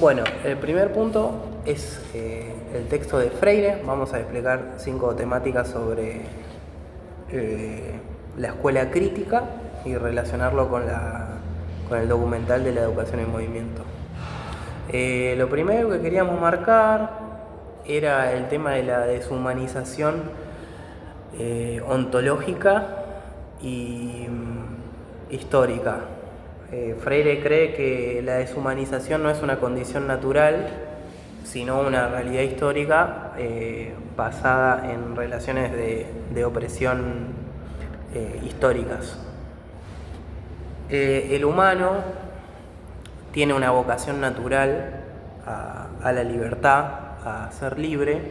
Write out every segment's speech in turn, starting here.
Bueno, el primer punto es el texto de Freire. Vamos a explicar 5 temáticas sobre la escuela crítica y relacionarlo con el documental de la educación en movimiento. Lo primero que queríamos marcar era el tema de la deshumanización ontológica y histórica. Freire cree que la deshumanización no es una condición natural, sino una realidad histórica basada en relaciones de opresión históricas. El humano tiene una vocación natural a la libertad, a ser libre,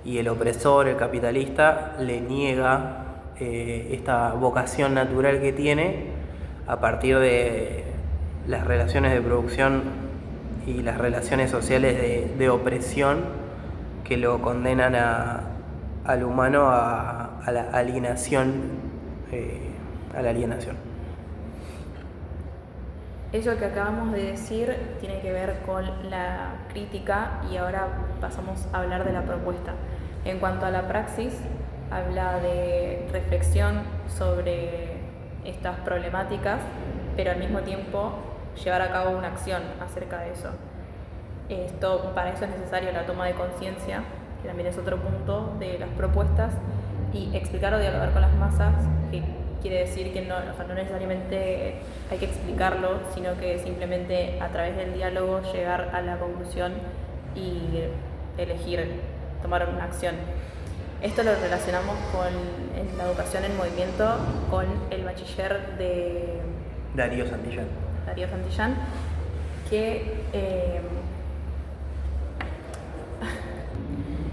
y el opresor, el capitalista, le niega esta vocación natural que tiene a partir de las relaciones de producción y las relaciones sociales de opresión que lo condenan al humano a la alienación. Eso que acabamos de decir tiene que ver con la crítica y ahora pasamos a hablar de la propuesta. En cuanto a la praxis, habla de reflexión sobre estas problemáticas, pero al mismo tiempo llevar a cabo una acción acerca de eso. Para eso es necesario la toma de conciencia, que también es otro punto de las propuestas, y explicar o dialogar con las masas, que quiere decir que no necesariamente hay que explicarlo, sino que simplemente a través del diálogo llegar a la conclusión y elegir, tomar una acción. Esto lo relacionamos en la educación en movimiento con el bachiller de Darío Santillán, que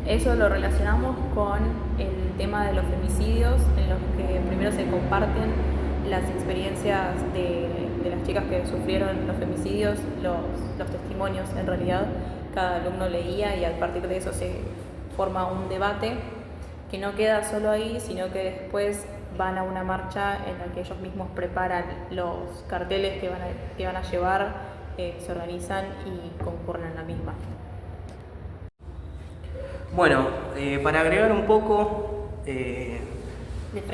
eso lo relacionamos con el tema de los femicidios, en los que primero se comparten las experiencias de las chicas que sufrieron los femicidios, los testimonios en realidad. Cada alumno leía y a partir de eso se forma un debate que no queda solo ahí, sino que después van a una marcha en la que ellos mismos preparan los carteles que van a llevar, se organizan y concurren en la misma. Bueno, para agregar un poco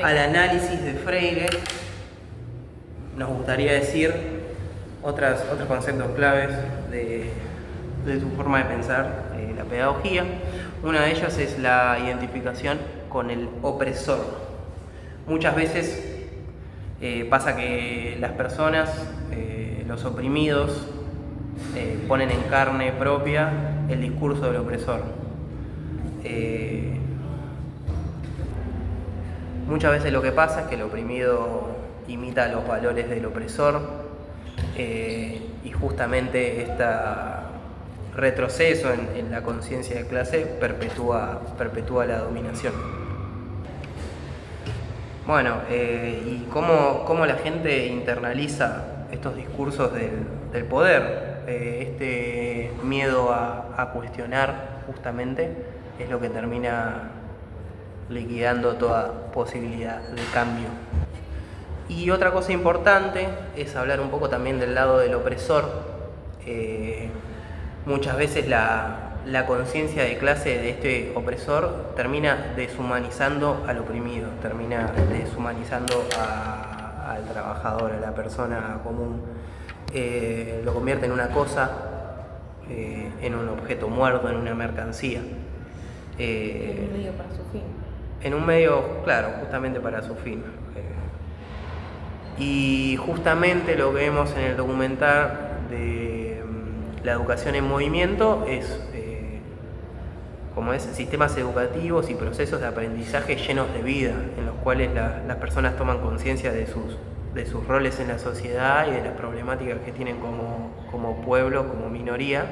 al análisis de Freire, nos gustaría decir otros conceptos claves de su forma de pensar la pedagogía. Una de ellas es la identificación con el opresor. Muchas veces pasa que las personas, los oprimidos, ponen en carne propia el discurso del opresor. Muchas veces lo que pasa es que el oprimido imita los valores del opresor y justamente este retroceso en la conciencia de clase perpetúa la dominación. Bueno, y cómo la gente internaliza estos discursos del poder, este miedo a cuestionar justamente es lo que termina liquidando toda posibilidad de cambio. Y otra cosa importante es hablar un poco también del lado del opresor. Muchas veces la conciencia de clase de este opresor termina deshumanizando al oprimido, termina deshumanizando al trabajador, a la persona común. Lo convierte en una cosa, en un objeto muerto, en una mercancía. En un medio para su fin. En un medio, claro, justamente para su fin. Y justamente lo que vemos en el documental de la educación en movimiento es sistemas educativos y procesos de aprendizaje llenos de vida, en los cuales las personas toman conciencia de sus roles en la sociedad y de las problemáticas que tienen como pueblo, como minoría.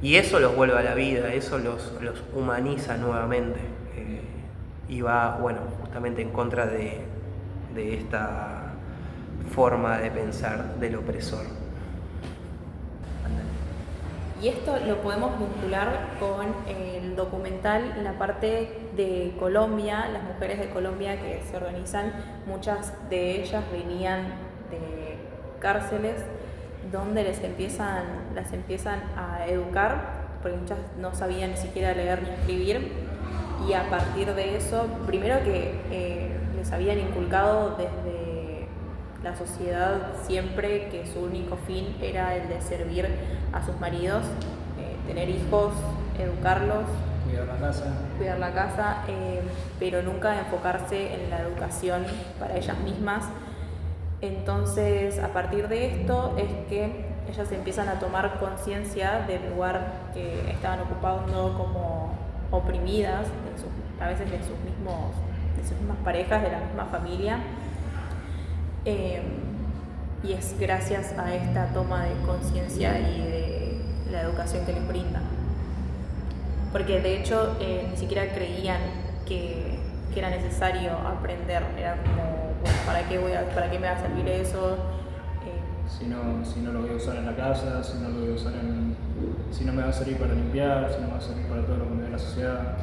Y eso los vuelve a la vida, eso los humaniza nuevamente y va, justamente en contra de esta forma de pensar del opresor. Y esto lo podemos vincular con el documental, la parte de Colombia, las mujeres de Colombia que se organizan, muchas de ellas venían de cárceles donde las empiezan a educar, porque muchas no sabían ni siquiera leer ni escribir, y a partir de eso, primero que les habían inculcado desde la sociedad siempre que su único fin era el de servir a sus maridos, tener hijos, educarlos, cuidar la casa, pero nunca enfocarse en la educación para ellas mismas. Entonces, a partir de esto es que ellas empiezan a tomar conciencia del lugar que estaban ocupando como oprimidas, a veces de sus mismas parejas, de la misma familia. Y es gracias a esta toma de conciencia y de la educación que les brindan. Porque de hecho ni siquiera creían que era necesario aprender, era como, bueno, ¿para qué me va a servir eso? Si no lo voy a usar en la casa, si no me va a servir para limpiar, si no me va a servir para todo lo que me da la sociedad.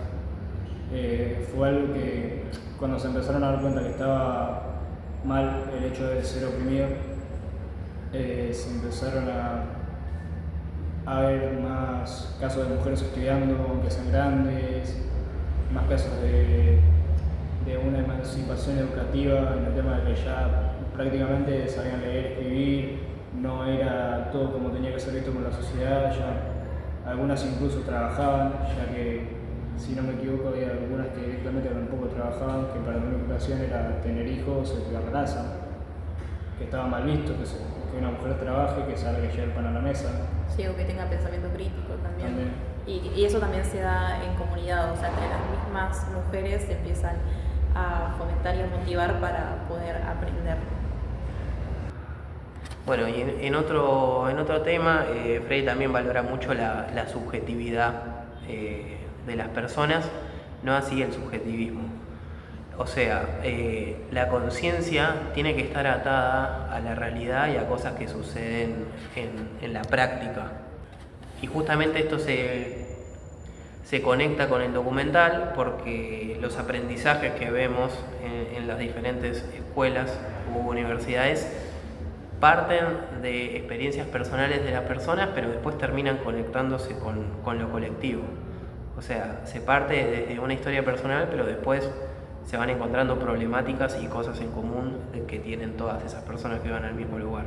Fue algo que cuando se empezaron a dar cuenta que estaba mal el hecho de ser oprimido, se empezaron a ver más casos de mujeres estudiando, que sean grandes, más casos de una emancipación educativa en el tema de que ya prácticamente sabían leer, escribir, no era todo como tenía que ser visto por la sociedad, ya algunas incluso trabajaban, ya que si no me equivoco había algunas que directamente tampoco trabajaban, que para la única ocasión era tener hijos y cuidar la casa, que estaba mal visto que una mujer trabaje, que salga y lleve el pan a la mesa. Sí, o que tenga pensamiento crítico también. Y eso también se da en comunidad, o sea, entre las mismas mujeres se empiezan a fomentar y a motivar para poder aprender. Bueno, y en otro tema, Freire también valora mucho la subjetividad de las personas, no así el subjetivismo. O sea, la conciencia tiene que estar atada a la realidad y a cosas que suceden en la práctica. Y justamente esto se conecta con el documental porque los aprendizajes que vemos en las diferentes escuelas u universidades parten de experiencias personales de las personas, pero después terminan conectándose con lo colectivo. O sea, se parte desde una historia personal, pero después se van encontrando problemáticas y cosas en común que tienen todas esas personas que van al mismo lugar.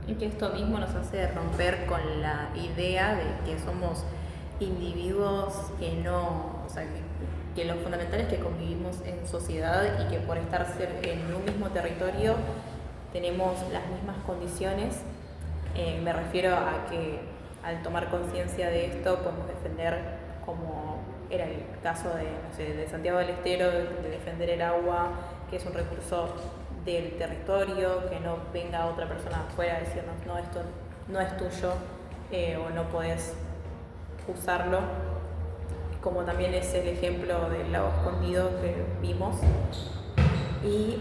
Y que esto mismo nos hace romper con la idea de que somos individuos que no, o sea, que lo fundamental es que convivimos en sociedad y que por estar en un mismo territorio tenemos las mismas condiciones. Me refiero a que al tomar conciencia de esto podemos defender, como era el caso de Santiago del Estero, de defender el agua, que es un recurso del territorio, que no venga otra persona afuera a decirnos no, esto no es tuyo o no podés usarlo, como también es el ejemplo del lago escondido que vimos. Y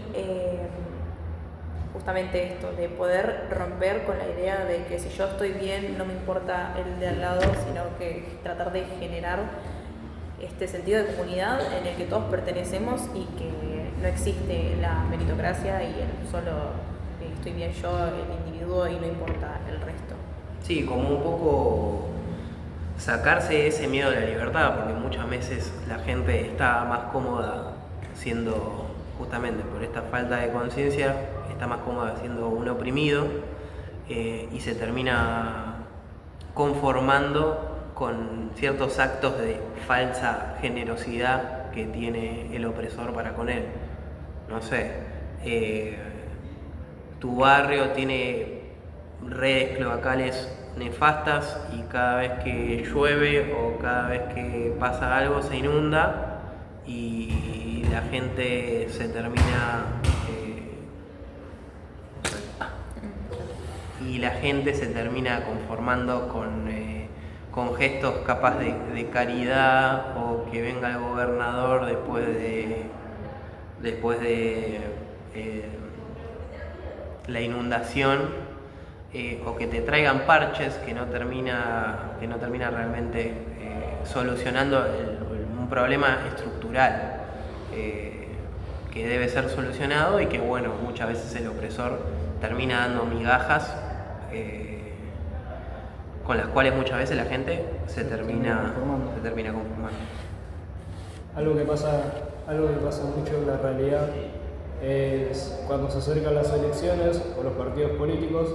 justamente esto, de poder romper con la idea de que si yo estoy bien no me importa el de al lado, sino que tratar de generar este sentido de comunidad en el que todos pertenecemos y que no existe la meritocracia y el solo estoy bien yo, el individuo, y no importa el resto. Sí, como un poco sacarse ese miedo a la libertad, porque muchas veces la gente está más cómoda siendo, justamente por esta falta de conciencia, está más cómoda siendo un oprimido y se termina conformando con ciertos actos de falsa generosidad que tiene el opresor para con él. No sé, tu barrio tiene redes cloacales nefastas y cada vez que llueve o cada vez que pasa algo se inunda y la gente se termina conformando con gestos capaz de caridad, o que venga el gobernador después de la inundación, o que te traigan parches que no termina realmente solucionando un problema estructural que debe ser solucionado, y que bueno, muchas veces el opresor termina dando migajas con las cuales muchas veces la gente se termina conformando. Algo que pasa mucho en la realidad es cuando se acercan las elecciones o los partidos políticos,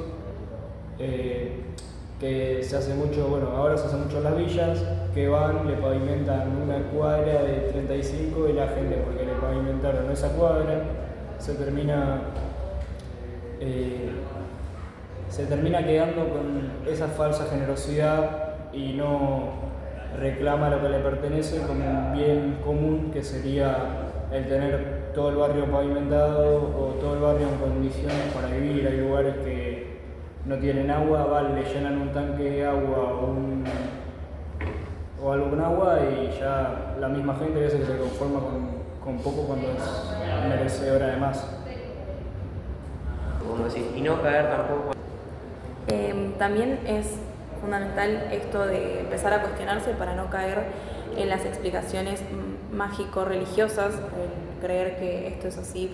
que se hace mucho, ahora se hace mucho en las villas, que le pavimentan una cuadra de 35 y la gente, porque le pavimentaron esa cuadra, se termina quedando con esa falsa generosidad y no reclama lo que le pertenece como un bien común, que sería el tener todo el barrio pavimentado o todo el barrio en condiciones para vivir. Hay lugares que no tienen agua, le llenan un tanque de agua o algo con agua y ya la misma gente a veces se conforma con poco cuando es merecedora de más. Como decís, y no caer tampoco. También es fundamental esto de empezar a cuestionarse para no caer en las explicaciones mágico-religiosas, creer que esto es así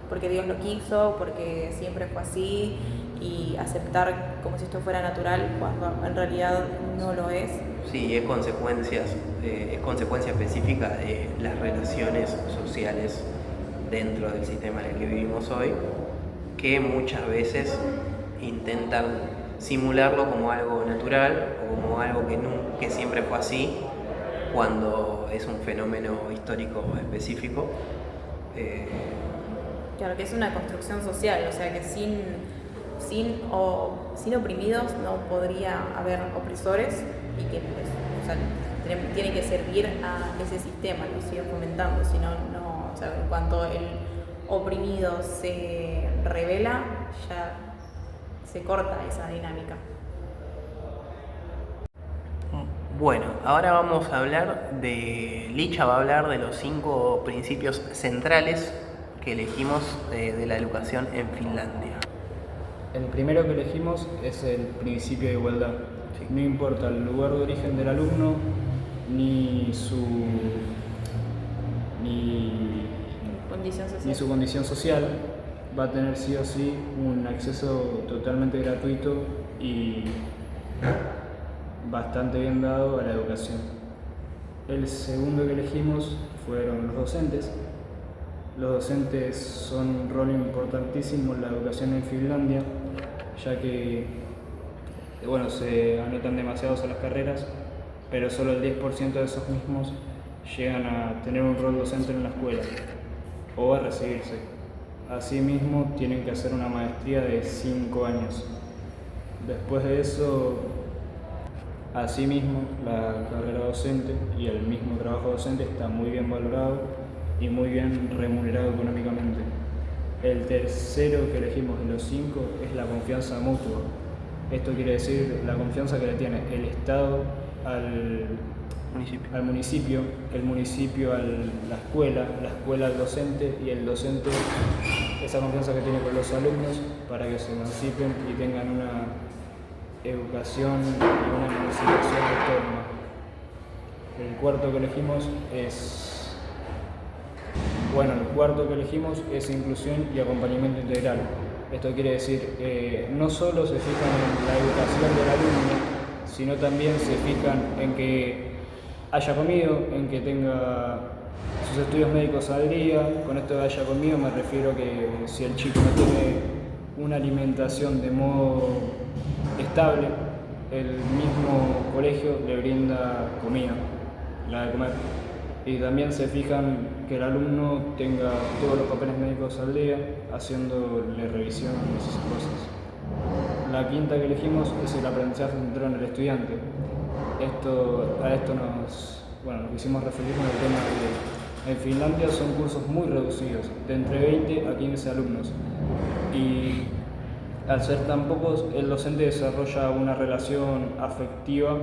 porque Dios lo quiso, porque siempre fue así, y aceptar como si esto fuera natural cuando en realidad no lo es. Sí, es consecuencia específica de las relaciones sociales dentro del sistema en el que vivimos hoy, que muchas veces intentan simularlo como algo natural o como algo que siempre fue así, cuando es un fenómeno histórico específico. Claro, que es una construcción social, o sea que sin oprimidos no podría haber opresores, y que tiene que servir a ese sistema, lo sigue fomentando, si no, en cuanto el oprimido se revela, ya se corta esa dinámica. Bueno, ahora vamos a hablar Licha va a hablar de los 5 principios centrales que elegimos de la educación en Finlandia. El primero que elegimos es el principio de igualdad. Sí. No importa el lugar de origen del alumno, ni su condición social, va a tener sí o sí un acceso totalmente gratuito y bastante bien dado a la educación. El segundo que elegimos fueron los docentes. Los docentes son un rol importantísimo en la educación en Finlandia, ya que se anotan demasiados a las carreras, pero solo el 10% de esos mismos llegan a tener un rol docente en la escuela o a recibirse. Asimismo, tienen que hacer una maestría de 5 años. Después de eso, asimismo, la carrera docente y el mismo trabajo docente está muy bien valorado y muy bien remunerado económicamente. El tercero que elegimos de los 5 es la confianza mutua. Esto quiere decir la confianza que le tiene el Estado al municipio, el municipio a la escuela al docente y el docente esa confianza que tiene con los alumnos para que se emancipen y tengan una educación y una emancipación autónoma. El cuarto que elegimos es inclusión y acompañamiento integral. Esto quiere decir que no solo se fijan en la educación del alumno, sino también se fijan en que haya comido, en que tenga sus estudios médicos al día. Con esto de haya comido me refiero que si el chico no tiene una alimentación de modo estable, el mismo colegio le brinda comida, la de comer. Y también se fijan que el alumno tenga todos los papeles médicos al día, haciéndole revisión y esas cosas. La quinta que elegimos es el aprendizaje centrado en el estudiante. A esto nos quisimos referir con el tema de en Finlandia son cursos muy reducidos, de entre 20 a 15 alumnos. Y al ser tan pocos, el docente desarrolla una relación afectiva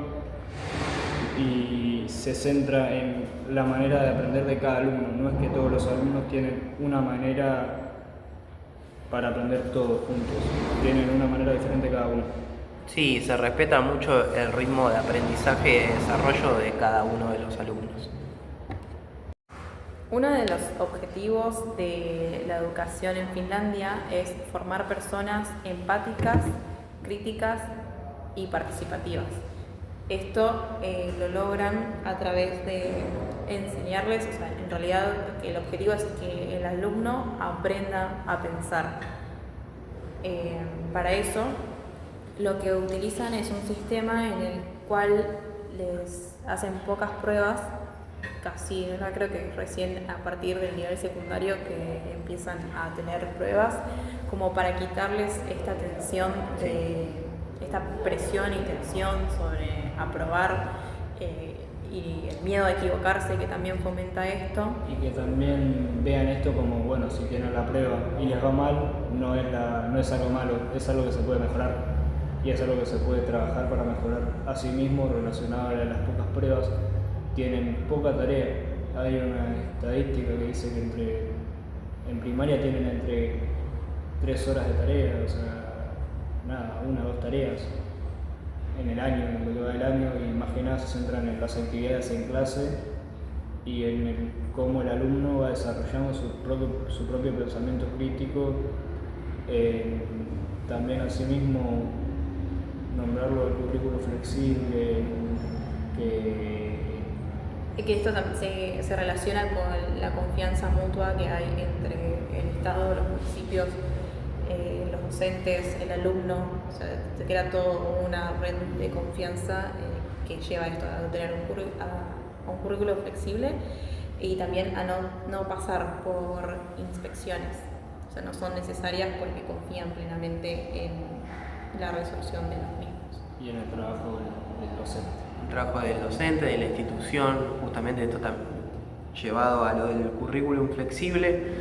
y se centra en la manera de aprender de cada alumno. No es que todos los alumnos tienen una manera para aprender todos juntos, tienen una manera diferente cada uno. Sí, se respeta mucho el ritmo de aprendizaje y de desarrollo de cada uno de los alumnos. Uno de los objetivos de la educación en Finlandia es formar personas empáticas, críticas y participativas. Esto lo logran a través de enseñarles, o sea, en realidad el objetivo es que el alumno aprenda a pensar. Para eso, lo que utilizan es un sistema en el cual les hacen pocas pruebas, casi, ¿no? Creo que recién a partir del nivel secundario que empiezan a tener pruebas, como para quitarles esta tensión, esta presión y tensión sobre aprobar y el miedo a equivocarse, que también fomenta esto. Y que también vean esto como, bueno, si tienen la prueba y les va mal, no es algo malo, es algo que se puede mejorar y es algo que se puede trabajar para mejorar a sí mismo relacionado a las pocas pruebas. Tienen poca tarea. Hay una estadística que dice que en primaria tienen entre 3 horas de tarea, o sea, nada, 1 o 2 tareas en el año, en lo que va del año, y más que nada se centran en las actividades en clase y en cómo el alumno va desarrollando su propio pensamiento crítico. También asimismo nombrarlo el currículo flexible, que esto se relaciona con la confianza mutua que hay entre el Estado, los municipios, los docentes, el alumno. O sea, se crea todo una red de confianza que lleva esto a tener un currículo flexible y también a no pasar por inspecciones. O sea, no son necesarias porque confían plenamente en la resolución de los mismos. Y en el trabajo del docente. El trabajo del docente, de la institución, justamente esto está llevado a lo del currículum flexible.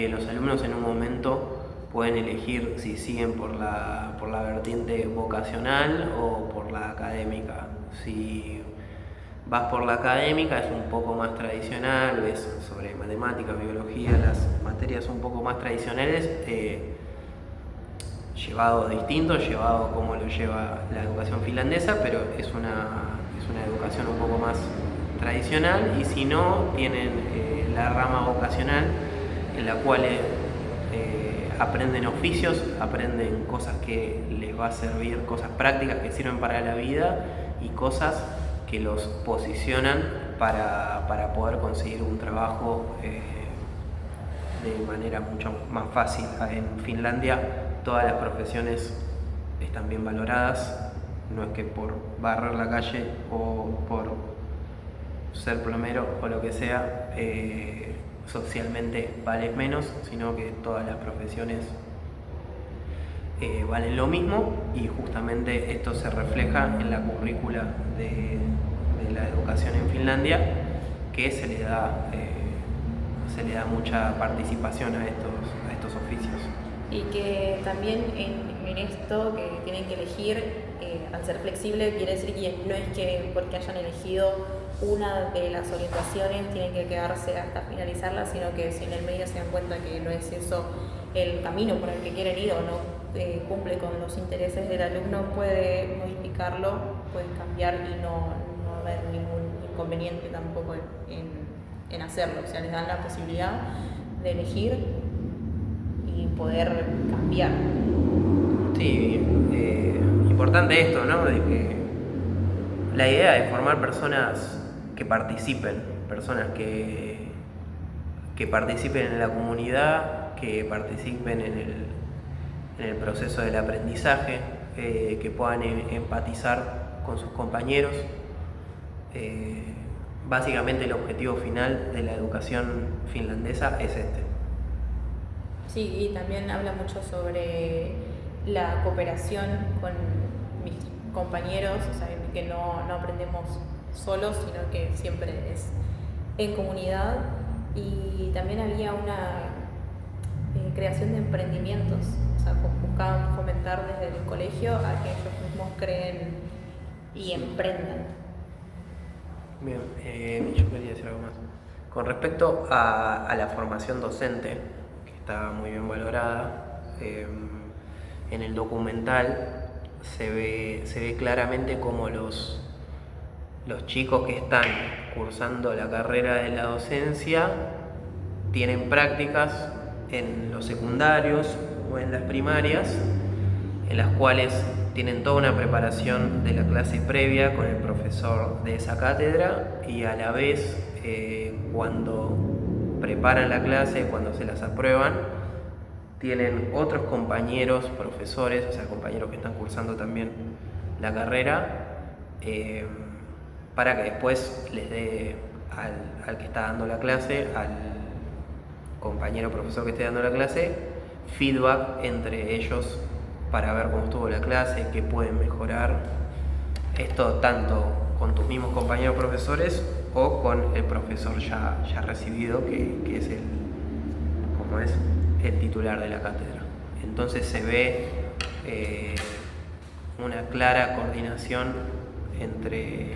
Los alumnos en un momento pueden elegir si siguen por la vertiente vocacional o por la académica. Si vas por la académica es un poco más tradicional, ves sobre matemáticas, biología, las materias un poco más tradicionales, llevado distinto, llevado como lo lleva la educación finlandesa, pero es una educación un poco más tradicional. Y si no, tienen la rama vocacional en la cual aprenden oficios, aprenden cosas que les va a servir, cosas prácticas que sirven para la vida y cosas que los posicionan para poder conseguir un trabajo de manera mucho más fácil. En Finlandia todas las profesiones están bien valoradas, no es que por barrer la calle o por ser plomero o lo que sea socialmente vales menos, sino que todas las profesiones valen lo mismo, y justamente esto se refleja en la currícula de la educación en Finlandia, que se le da mucha participación a estos oficios. Y que también en esto que tienen que elegir, al ser flexible, quiere decir que no es que porque hayan elegido una de las orientaciones tienen que quedarse hasta finalizarla, sino que si en el medio se dan cuenta que no es eso el camino por el que quieren ir o no cumple con los intereses del alumno, puede modificarlo, puede cambiar y no haber ningún inconveniente tampoco en hacerlo. O sea, les dan la posibilidad de elegir y poder cambiar. Sí, importante esto, ¿no? De que la idea de formar personas que participen, personas que participen en la comunidad, que participen en el proceso del aprendizaje, que puedan empatizar con sus compañeros. Básicamente el objetivo final de la educación finlandesa es este. Sí, y también habla mucho sobre la cooperación con mis compañeros, o sea, que no aprendemos solos, sino que siempre es en comunidad. Y también había una creación de emprendimientos, o sea, buscaban fomentar desde el colegio a que ellos mismos creen y emprendan. Bien, yo quería decir algo más. Con respecto a la formación docente, que está muy bien valorada, en el documental se ve claramente cómo los chicos que están cursando la carrera de la docencia tienen prácticas en los secundarios o en las primarias, en las cuales tienen toda una preparación de la clase previa con el profesor de esa cátedra y a la vez cuando preparan la clase, cuando se las aprueban, tienen otros compañeros profesores, o sea, compañeros que están cursando también la carrera, para que después les dé al que está dando la clase, al compañero profesor que esté dando la clase, feedback entre ellos para ver cómo estuvo la clase, qué pueden mejorar. Esto tanto con tus mismos compañeros profesores o con el profesor ya recibido, que es el titular de la cátedra. Entonces se ve una clara coordinación entre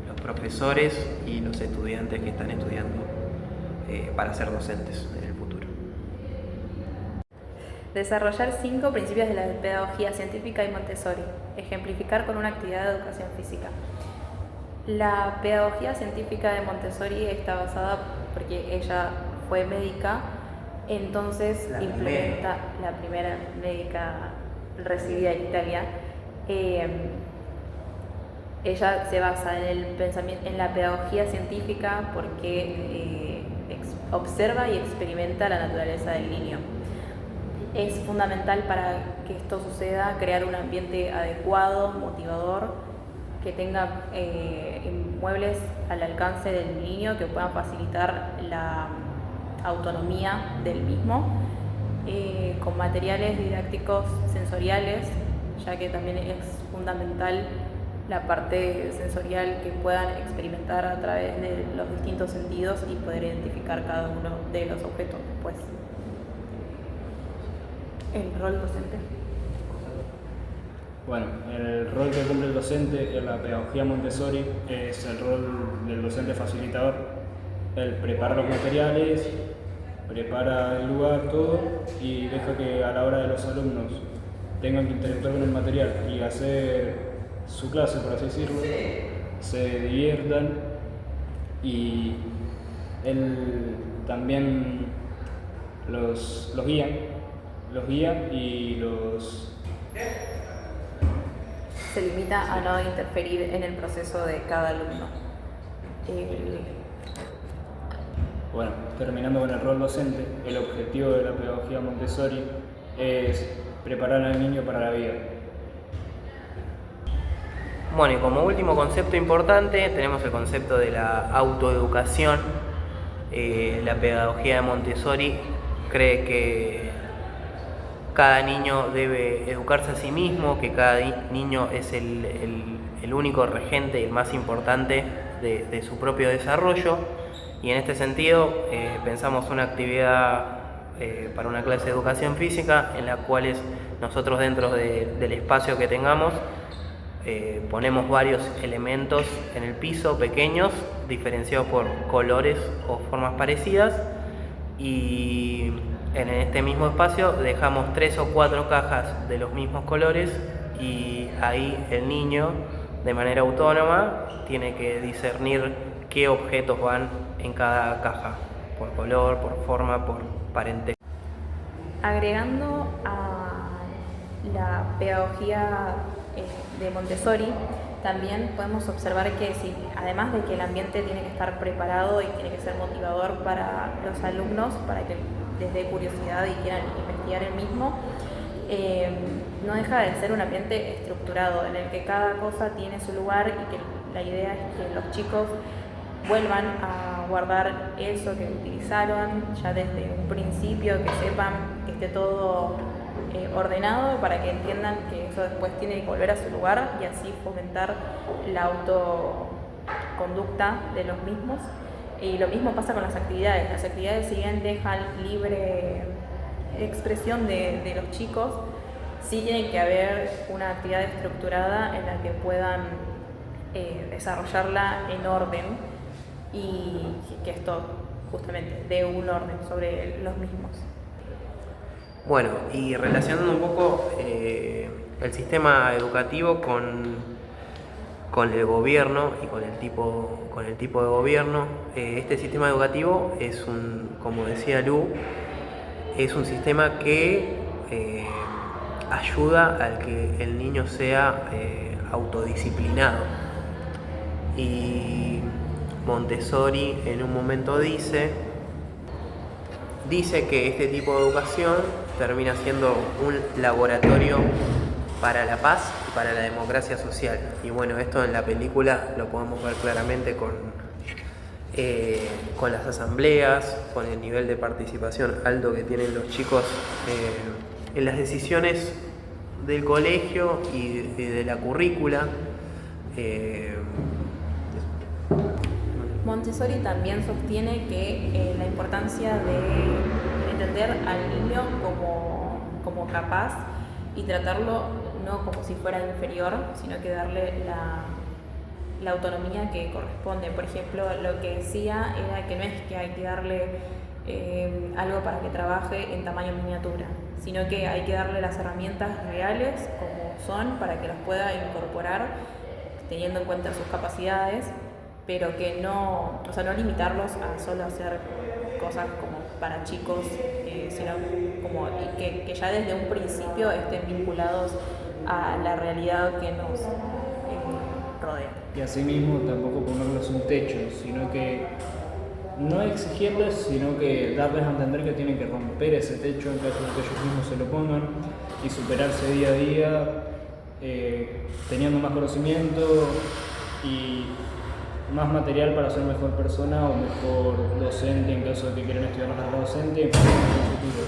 los profesores y los estudiantes que están estudiando para ser docentes en el futuro. Desarrollar 5 principios de la pedagogía científica y Montessori. Ejemplificar con una actividad de educación física. La pedagogía científica de Montessori está basada, porque ella fue médica, entonces implementa la primera médica recibida en Italia. Ella se basa en el pensamiento, en la pedagogía científica, porque observa y experimenta la naturaleza del niño. Es fundamental para que esto suceda crear un ambiente adecuado, motivador, que tenga muebles al alcance del niño que puedan facilitar la autonomía del mismo, con materiales didácticos sensoriales, ya que también es fundamental la parte sensorial, que puedan experimentar a través de los distintos sentidos y poder identificar cada uno de los objetos después. El rol docente. Bueno, el rol que cumple el docente en la pedagogía Montessori es el rol del docente facilitador. Él prepara los materiales, prepara el lugar, todo, y deja que a la hora de los alumnos tengan que interactuar con el material y hacer su clase, por así decirlo, se diviertan, y él también los guía y los... Se limita a no interferir en el proceso de cada alumno. Bueno, terminando con el rol docente, el objetivo de la pedagogía Montessori es preparar al niño para la vida. Bueno, y como último concepto importante tenemos el concepto de la autoeducación. La pedagogía de Montessori cree que cada niño debe educarse a sí mismo, que cada niño es el único regente y el más importante de su propio desarrollo, y en este sentido pensamos una actividad para una clase de educación física en la cual nosotros dentro del espacio que tengamos ponemos varios elementos en el piso pequeños, diferenciados por colores o formas parecidas, y en este mismo espacio dejamos 3 o 4 cajas de los mismos colores, y ahí el niño de manera autónoma tiene que discernir qué objetos van en cada caja, por color, por forma, por parentesco. Agregando a la pedagogía de Montessori, también podemos observar que además de que el ambiente tiene que estar preparado y tiene que ser motivador para los alumnos, para que les dé curiosidad y quieran investigar el mismo, no deja de ser un ambiente estructurado en el que cada cosa tiene su lugar, y que la idea es que los chicos vuelvan a guardar eso que utilizaron ya desde un principio, que sepan que esté todo ordenado, para que entiendan que eso después tiene que volver a su lugar, y así fomentar la autoconducta de los mismos. Y lo mismo pasa con las actividades. Las actividades, si bien dejan libre expresión de los chicos, sí tiene que haber una actividad estructurada en la que puedan desarrollarla en orden, y que esto justamente dé un orden sobre los mismos. Bueno, y relacionando un poco el sistema educativo con el gobierno y con el tipo de gobierno, este sistema educativo es como decía Lu, es un sistema que ayuda al que el niño sea autodisciplinado. Y Montessori en un momento dice que este tipo de educación termina siendo un laboratorio para la paz y para la democracia social. Y bueno, esto en la película lo podemos ver claramente con las asambleas, con el nivel de participación alto que tienen los chicos en las decisiones del colegio y de la currícula. Montessori también sostiene que la importancia de entender al niño como capaz y tratarlo no como si fuera inferior, sino que darle la autonomía que corresponde. Por ejemplo, lo que decía era que no es que hay que darle algo para que trabaje en tamaño miniatura, sino que hay que darle las herramientas reales como son para que las pueda incorporar teniendo en cuenta sus capacidades, pero que no limitarlos a solo hacer cosas como para chicos, sino como que ya desde un principio estén vinculados a la realidad que nos rodea. Y asimismo tampoco ponerles un techo, sino que no exigirles, sino que darles a entender que tienen que romper ese techo en caso de que ellos mismos se lo pongan y superarse día a día, teniendo más conocimiento y más material para ser mejor persona o mejor docente en caso de que quieran estudiar una carrera docente en el futuro.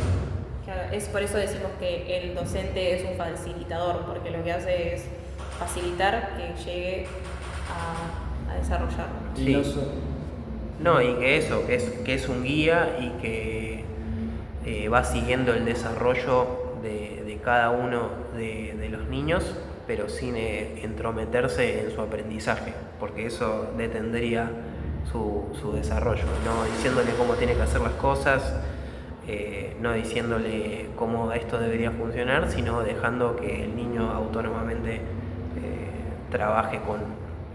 Claro, es por eso decimos que el docente es un facilitador, porque lo que hace es facilitar que llegue a desarrollar. Sí. No, y que eso, que es un guía y que va siguiendo el desarrollo de cada uno de los niños, pero sin entrometerse en su aprendizaje, porque eso detendría su desarrollo, no diciéndole cómo tiene que hacer las cosas, no diciéndole cómo esto debería funcionar, sino dejando que el niño autónomamente trabaje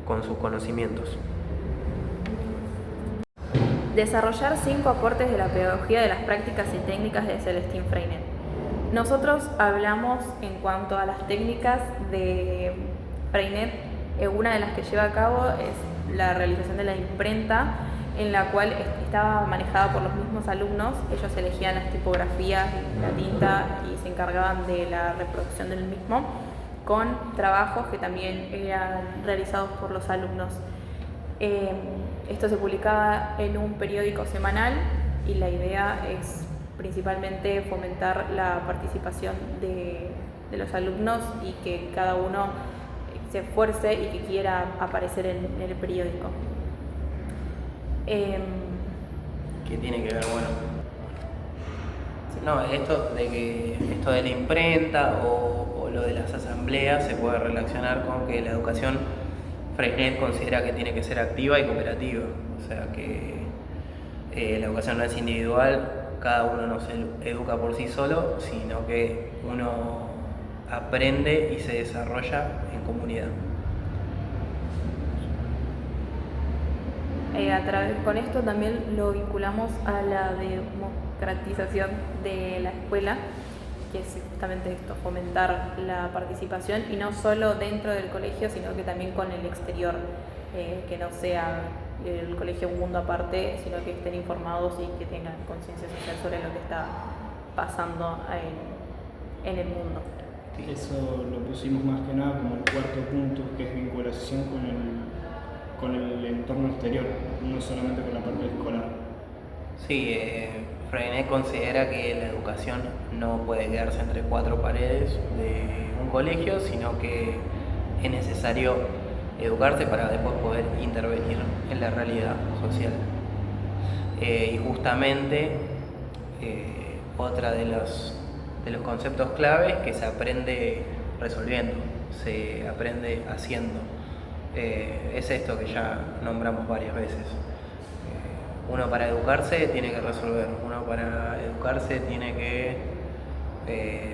con sus conocimientos. Desarrollar 5 aportes de la pedagogía de las prácticas y técnicas de Celestine Freinet. Nosotros hablamos en cuanto a las técnicas de Freinet. Una de las que lleva a cabo es la realización de la imprenta, en la cual estaba manejada por los mismos alumnos. Ellos elegían las tipografías, la tinta y se encargaban de la reproducción del mismo, con trabajos que también eran realizados por los alumnos. Esto se publicaba en un periódico semanal y la idea es principalmente fomentar la participación de los alumnos y que cada uno se esfuerce y que quiera aparecer en el periódico. ¿Qué tiene que ver? Bueno, no, esto de la imprenta o lo de las asambleas se puede relacionar con que la educación Freinet considera que tiene que ser activa y cooperativa, o sea que la educación no es individual, cada uno no se educa por sí solo, sino que uno aprende y se desarrolla en comunidad. Con esto también lo vinculamos a la democratización de la escuela, que es justamente esto, fomentar la participación y no solo dentro del colegio, sino que también con el exterior, que no sea el colegio un mundo aparte, sino que estén informados y que tengan conciencia social sobre lo que está pasando en el mundo. Eso lo pusimos más que nada como el cuarto punto, que es vinculación con el entorno exterior, no solamente con la parte escolar. Sí, Freinet considera que la educación no puede quedarse entre 4 paredes de un colegio, sino que es necesario educarse para después poder intervenir en la realidad social. Y justamente otra de los conceptos clave es que se aprende resolviendo, se aprende haciendo. Es esto que ya nombramos varias veces. Uno para educarse tiene que resolver, uno para educarse tiene que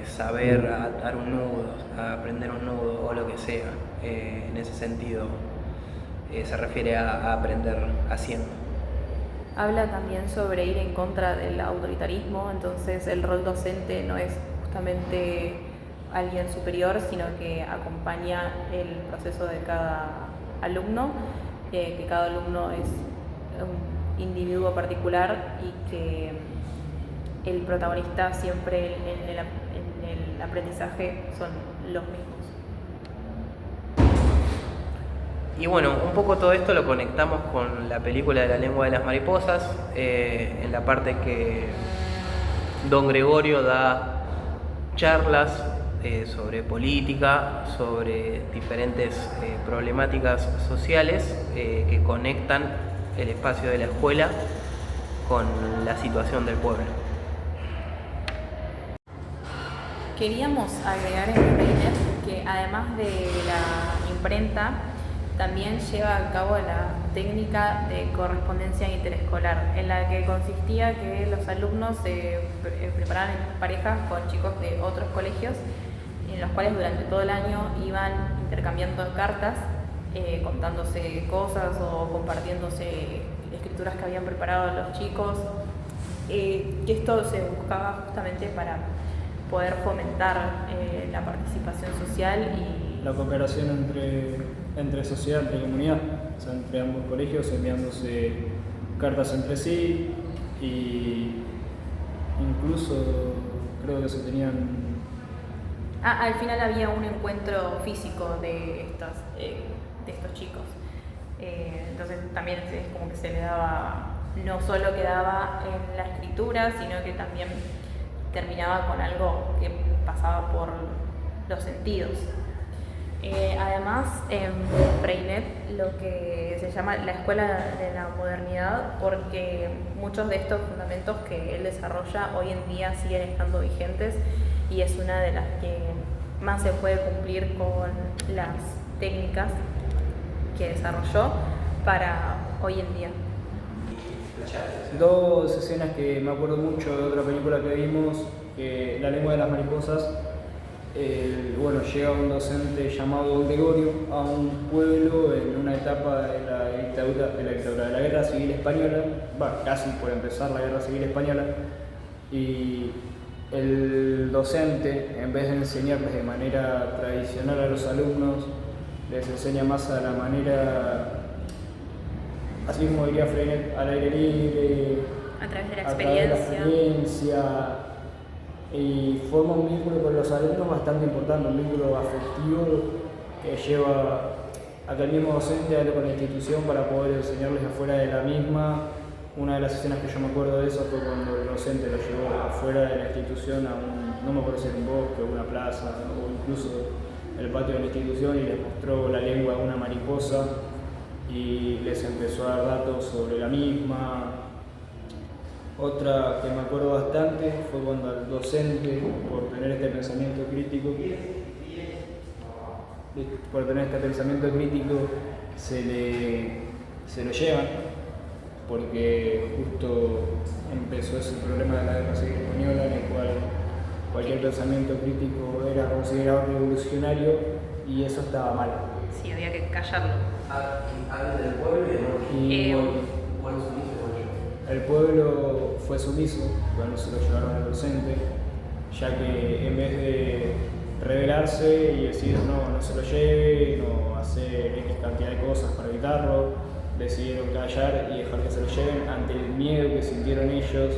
saber atar un nudo, aprender un nudo o lo que sea. En ese sentido se refiere a aprender haciendo. Habla también sobre ir en contra del autoritarismo, entonces el rol docente no es justamente alguien superior, sino que acompaña el proceso de cada alumno, que cada alumno es un individuo particular y que el protagonista siempre en el aprendizaje son los mismos. Y bueno, un poco todo esto lo conectamos con la película de La lengua de las mariposas, en la parte que Don Gregorio da charlas sobre política, sobre diferentes problemáticas sociales que conectan el espacio de la escuela con la situación del pueblo. Queríamos agregar en Freinet que además de la imprenta, también lleva a cabo la técnica de correspondencia interescolar, en la que consistía que los alumnos se preparaban en parejas con chicos de otros colegios, en los cuales durante todo el año iban intercambiando cartas, contándose cosas o compartiéndose escrituras que habían preparado los chicos, que esto se buscaba justamente para poder fomentar la participación social y la cooperación entre sociedad y comunidad, o sea, entre ambos colegios, enviándose cartas entre sí, y incluso creo que se tenían... al final había un encuentro físico de estos chicos, entonces también es como que se le daba, no solo quedaba en la escritura, sino que también terminaba con algo que pasaba por los sentidos. Además, en Freinet lo que se llama la escuela de la modernidad, porque muchos de estos fundamentos que él desarrolla hoy en día siguen estando vigentes y es una de las que más se puede cumplir con las técnicas que desarrolló para hoy en día. Dos escenas que me acuerdo mucho de otra película que vimos, que La lengua de las mariposas. Llega un docente llamado Don Gregorio a un pueblo en una etapa de la dictadura de la Guerra Civil Española, casi por empezar la Guerra Civil Española, y el docente, en vez de enseñarles de manera tradicional a los alumnos, les enseña más a la manera, así como diría Freinet, al aire libre, a través de la experiencia, y forma un vínculo con los alumnos bastante importante, un vínculo afectivo que lleva a que el mismo docente hable con la institución para poder enseñarles afuera de la misma. Una de las escenas que yo me acuerdo de eso fue cuando el docente lo llevó afuera de la institución a no me acuerdo si era un bosque o una plaza, o incluso el patio de la institución, y les mostró la lengua de una mariposa y les empezó a dar datos sobre la misma. Otra que me acuerdo bastante fue cuando al docente, por tener este pensamiento crítico, se lo llevan, porque justo empezó ese problema de la Guerra Civil Española, en el cual cualquier pensamiento crítico era considerado revolucionario y eso estaba mal. Sí, había que callarlo. ¿Hablan del pueblo el pueblo fue sumiso cuando se lo llevaron al docente, ya que en vez de rebelarse y decir no se lo lleve, no hacer X cantidad de cosas para evitarlo, decidieron callar y dejar que se lo lleven ante el miedo que sintieron ellos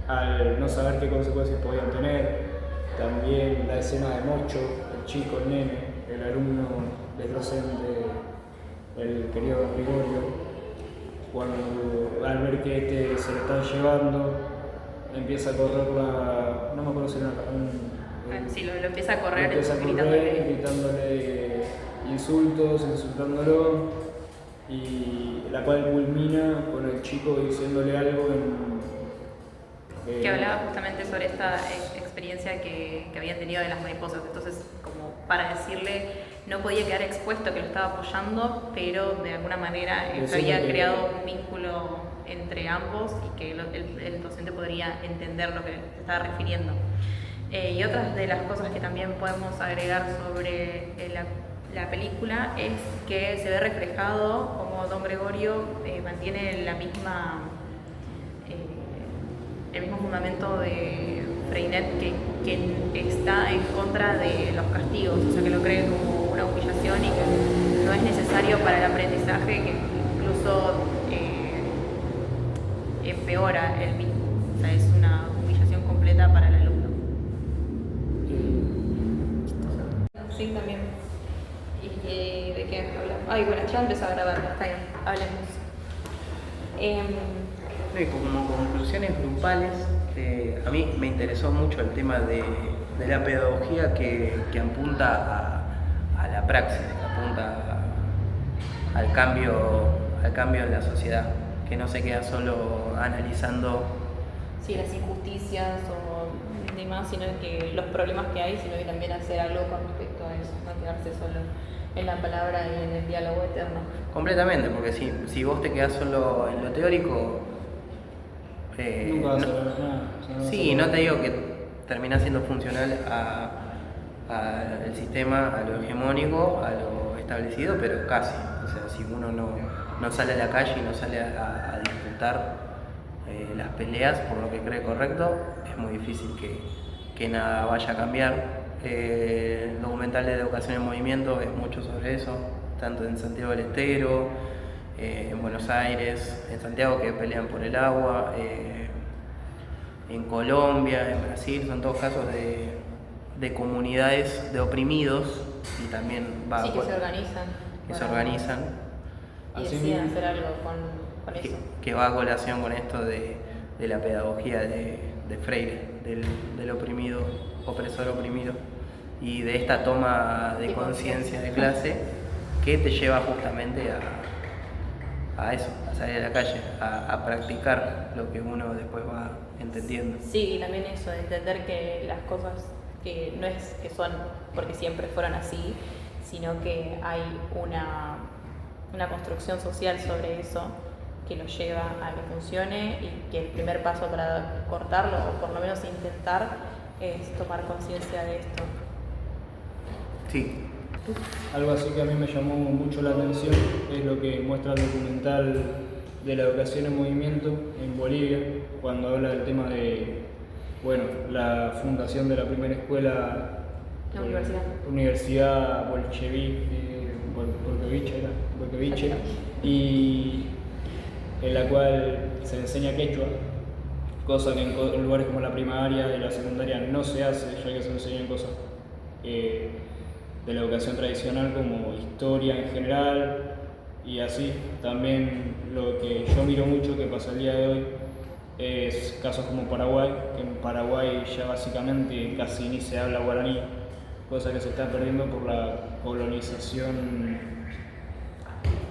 al no saber qué consecuencias podían tener. También la escena de Mocho, el chico, el nene, el alumno del docente, el querido Don Gregorio, cuando al ver que se lo están llevando, empieza a correr no me acuerdo si era sí, lo empieza a correr, gritándole insultos, insultándolo, y la cual culmina con el chico diciéndole algo que hablaba justamente sobre esta experiencia que habían tenido de las mariposas. Entonces, como para decirle, no podía quedar expuesto que lo estaba apoyando, pero de alguna manera se había creado un vínculo entre ambos y que el docente podría entender lo que se estaba refiriendo. Y otras de las cosas que también podemos agregar sobre la película es que se ve reflejado como Don Gregorio mantiene el mismo fundamento de Freinet que está en contra de los castigos, o sea, que lo cree como una humillación y que no es necesario para el aprendizaje, que incluso empeora el mismo. O sea, es una humillación completa para el alumno. Sí, también. ¿Y de qué hablamos? Ay, bueno, ya empezó a grabar, está bien, hablemos. Como conclusiones grupales, a mí me interesó mucho el tema de la pedagogía que apunta a la praxis, que apunta al cambio en la sociedad, que no se queda solo analizando las injusticias o demás, sino que los problemas que hay, sino que también hacer algo con respecto a eso, no quedarse solo en la palabra y en el diálogo eterno. Completamente, porque si vos te quedás solo en lo teórico, nunca vas a ver nada. Sí, no te digo que termina siendo funcional al sistema, a lo hegemónico, a lo establecido, pero casi. O sea, si uno no sale a la calle y no sale a disputar las peleas por lo que cree correcto, es muy difícil que nada vaya a cambiar. El documental de Educación en Movimiento es mucho sobre eso, tanto en Santiago del Estero, en Buenos Aires, en Santiago, que pelean por el agua, en Colombia, en Brasil, son todos casos de comunidades de oprimidos y también que se organizan. Que se organizan. Y deciden hacer algo con eso. Que va a colación con esto de la pedagogía de Freire, del oprimido, opresor oprimido, y de esta toma de conciencia de clase que te lleva justamente a eso, a salir a la calle, a practicar lo que uno después va entendiendo. Sí, y también eso, de entender que las cosas que no es que son porque siempre fueron así, sino que hay una construcción social sobre eso que lo lleva a que funcione, y que el primer paso para cortarlo, o por lo menos intentar, es tomar conciencia de esto. Sí. Algo así que a mí me llamó mucho la atención es lo que muestra el documental de la educación en movimiento en Bolivia, cuando habla del tema de, la fundación de la primera escuela, universidad bolchevique, y en la cual se enseña quechua, cosa que en lugares como la primaria y la secundaria no se hace, ya que se enseñan cosas de la educación tradicional como historia en general y así. También lo que yo miro mucho que pasa el día de hoy es casos como Paraguay, que en Paraguay ya básicamente casi ni se habla guaraní, cosa que se está perdiendo por la colonización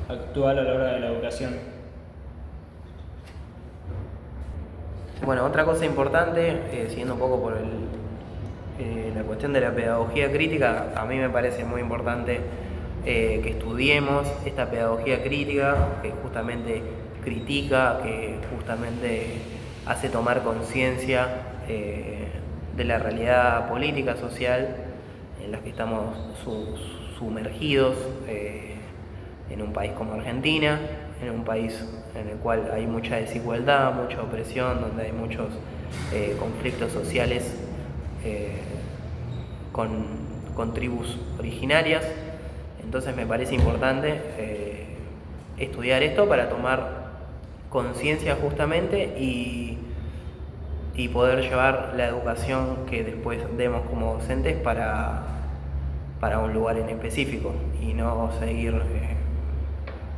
actual a la hora de la educación. Bueno, otra cosa importante, siguiendo un poco por la cuestión de la pedagogía crítica, a mí me parece muy importante que estudiemos esta pedagogía crítica, que justamente critica, que justamente hace tomar conciencia de la realidad política, social, en la que estamos sumergidos en un país como Argentina, en un país en el cual hay mucha desigualdad, mucha opresión, donde hay muchos conflictos sociales con tribus originarias. Entonces me parece importante estudiar esto para tomar conciencia justamente y poder llevar la educación que después demos como docentes para un lugar en específico y no seguir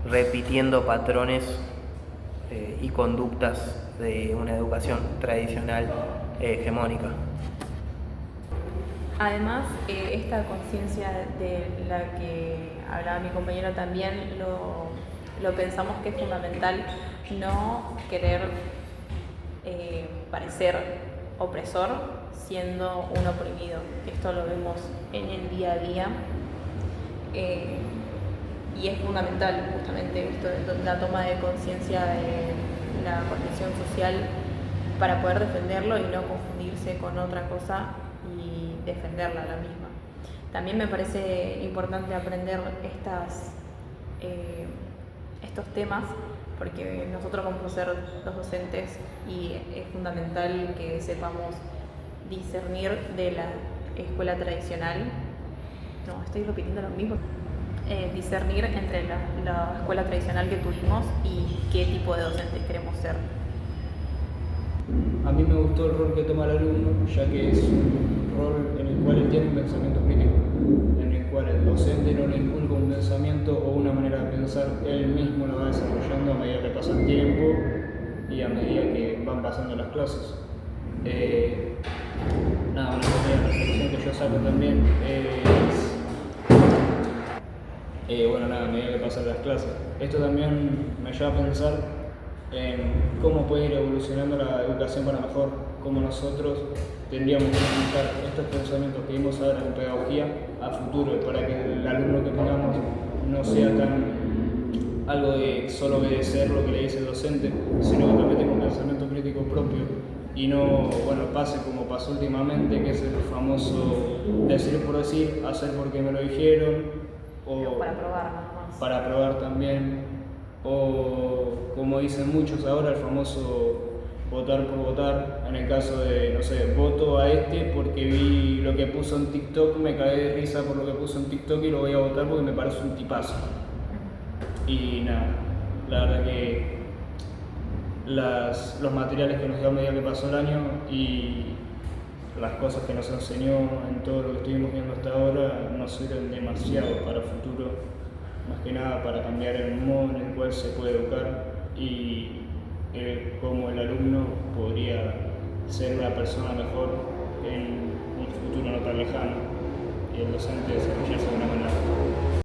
repitiendo patrones y conductas de una educación tradicional hegemónica. Además, esta conciencia de la que hablaba mi compañero también lo pensamos que es fundamental, no querer parecer opresor siendo un oprimido. Esto lo vemos en el día a día y es fundamental justamente esto, la toma de conciencia de la condición social para poder defenderlo y no confundirse con otra cosa y defenderla a la misma. También me parece importante aprender estos temas, porque nosotros vamos a ser los docentes y es fundamental que sepamos discernir de la escuela tradicional. No, estoy repitiendo lo mismo. Discernir entre la escuela tradicional que tuvimos y qué tipo de docentes queremos ser. A mí me gustó el rol que toma el alumno, ya que es un rol en el cual él tiene un pensamiento crítico, en el cual el docente no le inculca un pensamiento o una manera de pensar, él mismo lo va desarrollando a medida que pasa el tiempo y a medida que van pasando las clases. Una pequeña reflexión que yo saco también es, a medida que pasan las clases. Esto también me lleva a pensar en cómo puede ir evolucionando la educación para mejor, cómo nosotros tendríamos que aplicar estos pensamientos que vimos ahora en pedagogía a futuro, para que el alumno que tengamos no sea tan algo de solo obedecer lo que le dice el docente, sino que también tenga un pensamiento crítico propio y no pase como pasó últimamente, que es el famoso decir por decir, hacer porque me lo dijeron, o para probar nada más. Para probar también, o como dicen muchos ahora, el famoso votar por votar, en el caso de, no sé, voto a este porque vi lo que puso en TikTok, me caí de risa por lo que puso en TikTok y lo voy a votar porque me parece un tipazo. Y nada, la verdad que los materiales que nos dio a medida que pasó el año y las cosas que nos enseñó en todo lo que estuvimos viendo hasta ahora nos sirven demasiado para el futuro, más que nada para cambiar el modo en el cual se puede educar y cómo el alumno podría ser una persona mejor en un futuro no tan lejano y el docente desarrollarse de una manera.